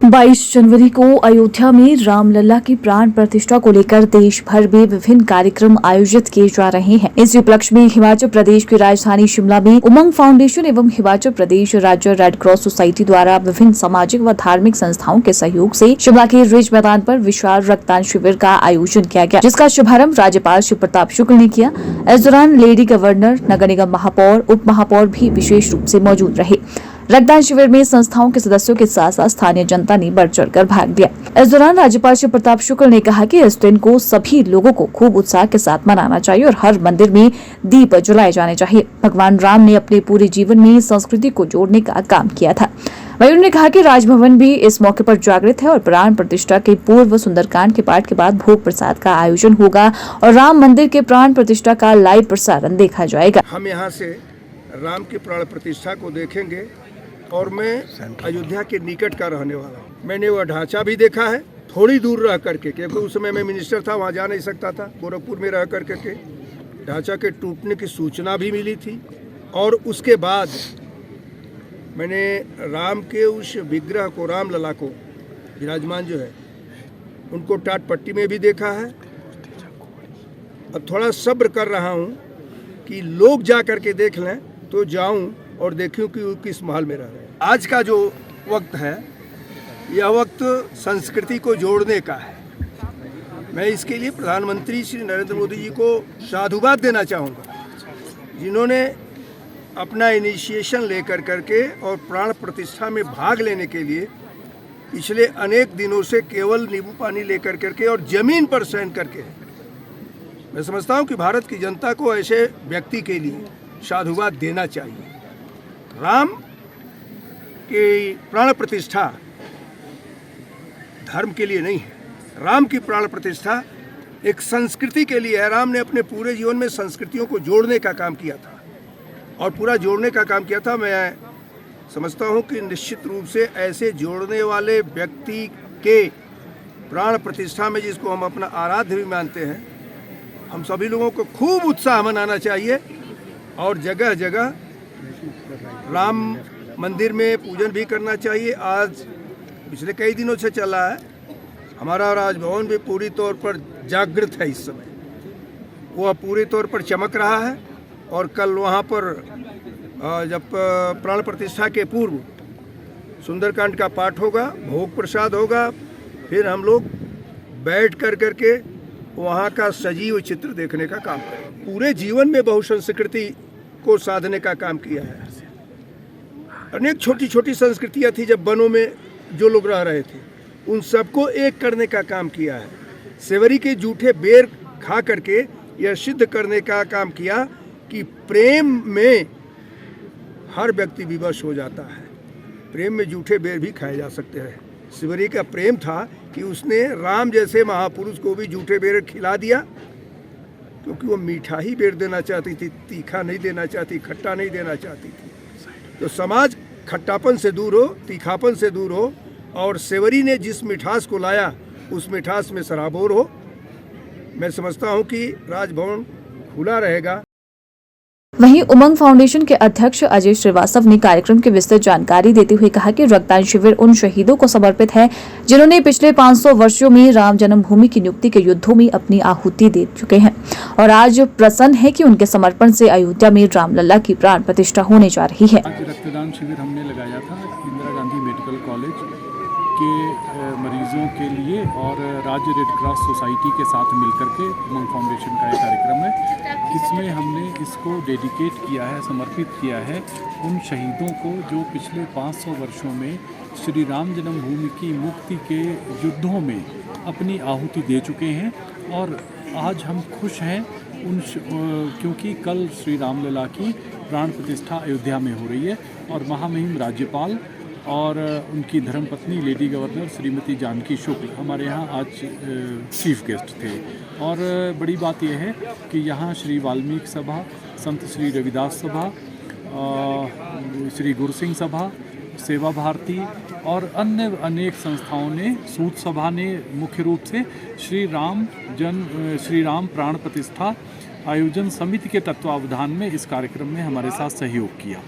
22 जनवरी को अयोध्या में रामलला की प्राण प्रतिष्ठा को लेकर देश भर में विभिन्न कार्यक्रम आयोजित किए जा रहे हैं। इस उपलक्ष्य में हिमाचल प्रदेश की राजधानी शिमला में उमंग फाउंडेशन एवं हिमाचल प्रदेश राज्य रेड क्रॉस सोसाइटी द्वारा विभिन्न सामाजिक व धार्मिक संस्थाओं के सहयोग से शिमला के रिज मैदान पर विशाल रक्तदान शिविर का आयोजन किया गया, जिसका शुभारंभ राज्यपाल श्री प्रताप शुक्ल ने किया। इस दौरान लेडी गवर्नर, नगर निगम महापौर, उप महापौर भी विशेष रूप से मौजूद रहे। रक्तदान शिविर में संस्थाओं के सदस्यों के साथ साथ स्थानीय जनता ने बढ़ चढ़कर भाग लिया। इस दौरान राज्यपाल श्री प्रताप शुक्ल ने कहा कि इस दिन को सभी लोगों को खूब उत्साह के साथ मनाना चाहिए और हर मंदिर में दीप जलाए जाने चाहिए। भगवान राम ने अपने पूरे जीवन में संस्कृति को जोड़ने का काम किया था। वहीं उन्होंने कहा कि राजभवन भी इस मौके पर जागृत है और प्राण प्रतिष्ठा के पूर्व सुंदरकांड के पाठ के बाद भोग प्रसाद का आयोजन होगा और राम मंदिर के प्राण प्रतिष्ठा का लाइव प्रसारण देखा जाएगा। हम यहाँ से राम की प्राण प्रतिष्ठा को देखेंगे और मैं अयोध्या के निकट का रहने वाला हूँ। मैंने वह ढांचा भी देखा है थोड़ी दूर रह करके, क्योंकि उस समय मैं मिनिस्टर था, वहाँ जा नहीं सकता था। गोरखपुर में रह करके के ढांचा के टूटने की सूचना भी मिली थी और उसके बाद मैंने राम के उस विग्रह को, रामलला को विराजमान जो है उनको टाट पट्टी में भी देखा है। अब थोड़ा सब्र कर रहा हूँ कि लोग जा करके देख लें तो जाऊँ और देखूं कि वो किस महल में रह रहे हैं। आज का जो वक्त है यह वक्त संस्कृति को जोड़ने का है। मैं इसके लिए प्रधानमंत्री श्री नरेंद्र मोदी जी को साधुवाद देना चाहूँगा, जिन्होंने अपना इनिशिएशन लेकर करके और प्राण प्रतिष्ठा में भाग लेने के लिए पिछले अनेक दिनों से केवल नींबू पानी लेकर करके और जमीन पर शयन करके, मैं समझता हूँ कि भारत की जनता को ऐसे व्यक्ति के लिए साधुवाद देना चाहिए। राम की प्राण प्रतिष्ठा धर्म के लिए नहीं है, राम की प्राण प्रतिष्ठा एक संस्कृति के लिए है। राम ने अपने पूरे जीवन में संस्कृतियों को जोड़ने का काम किया था और पूरा जोड़ने का काम किया था। मैं समझता हूँ कि निश्चित रूप से ऐसे जोड़ने वाले व्यक्ति के प्राण प्रतिष्ठा में, जिसको हम अपना आराध्य भी मानते हैं, हम सभी लोगों को खूब उत्साह मनाना चाहिए और जगह जगह राम मंदिर में पूजन भी करना चाहिए। आज पिछले कई दिनों से चला है, हमारा राजभवन भी पूरी तौर पर जागृत है। इस समय वह पूरी तौर पर चमक रहा है और कल वहाँ पर जब प्राण प्रतिष्ठा के पूर्व सुंदरकांड का पाठ होगा, भोग प्रसाद होगा, फिर हम लोग बैठ कर करके वहाँ का सजीव चित्र देखने का काम करेंगे। पूरे जीवन में बहुसंस्कृति को साधने का काम किया है। अनेक छोटी छोटी संस्कृतियाँ थी, जब वनों में जो लोग रह रहे थे उन सबको एक करने का काम किया है। सेवरी के जूठे बेर खा करके यह सिद्ध करने का काम किया कि प्रेम में हर व्यक्ति विवश हो जाता है। प्रेम में जूठे बेर भी खाए जा सकते हैं। सेवरी का प्रेम था कि उसने राम जैसे महापुरुष को भी जूठे बेर खिला दिया, क्योंकि वो मीठा ही बेर देना चाहती थी, तीखा नहीं देना चाहती, खट्टा नहीं देना चाहती थी। तो समाज खट्टापन से दूर हो, तीखापन से दूर हो, और सेवरी ने जिस मिठास को लाया उस मिठास में सराबोर हो। मैं समझता हूँ कि राजभवन खुला रहेगा। वहीं उमंग फाउंडेशन के अध्यक्ष अजय श्रीवास्तव ने कार्यक्रम की विस्तृत जानकारी देते हुए कहा कि रक्तदान शिविर उन शहीदों को समर्पित है जिन्होंने पिछले 500 वर्षों में राम जन्मभूमि की नियुक्ति के युद्धों में अपनी आहुति दे चुके हैं और आज प्रसन्न है कि उनके समर्पण से अयोध्या में रामलला की प्राण प्रतिष्ठा होने जा रही है। आज रक्तदान शिविर हमने लगाया था इंदिरा गांधी मेडिकल कॉलेज के मरीजों के लिए और राज्य रेड क्रॉस सोसाइटी के साथ मिलकर के उमंग फाउंडेशन का एक कार्यक्रम है। इसमें हमने इसको डेडिकेट किया है, समर्पित किया है उन शहीदों को जो पिछले 500 वर्षों में श्री राम जन्मभूमि की मुक्ति के युद्धों में अपनी आहुति दे चुके हैं। और आज हम खुश हैं क्योंकि कल श्री रामलला की प्राण प्रतिष्ठा अयोध्या में हो रही है और महामहिम राज्यपाल और उनकी धर्मपत्नी लेडी गवर्नर श्रीमती जानकी शुक्ल हमारे यहाँ आज चीफ गेस्ट थे। और बड़ी बात यह है कि यहाँ श्री वाल्मीकि सभा, संत श्री रविदास सभा, श्री गुरसिंह सभा, सेवा भारती और अन्य अनेक संस्थाओं ने, सूत सभा ने मुख्य रूप से श्री राम प्राण प्रतिष्ठा आयोजन समिति के तत्वावधान में इस कार्यक्रम में हमारे साथ सहयोग किया।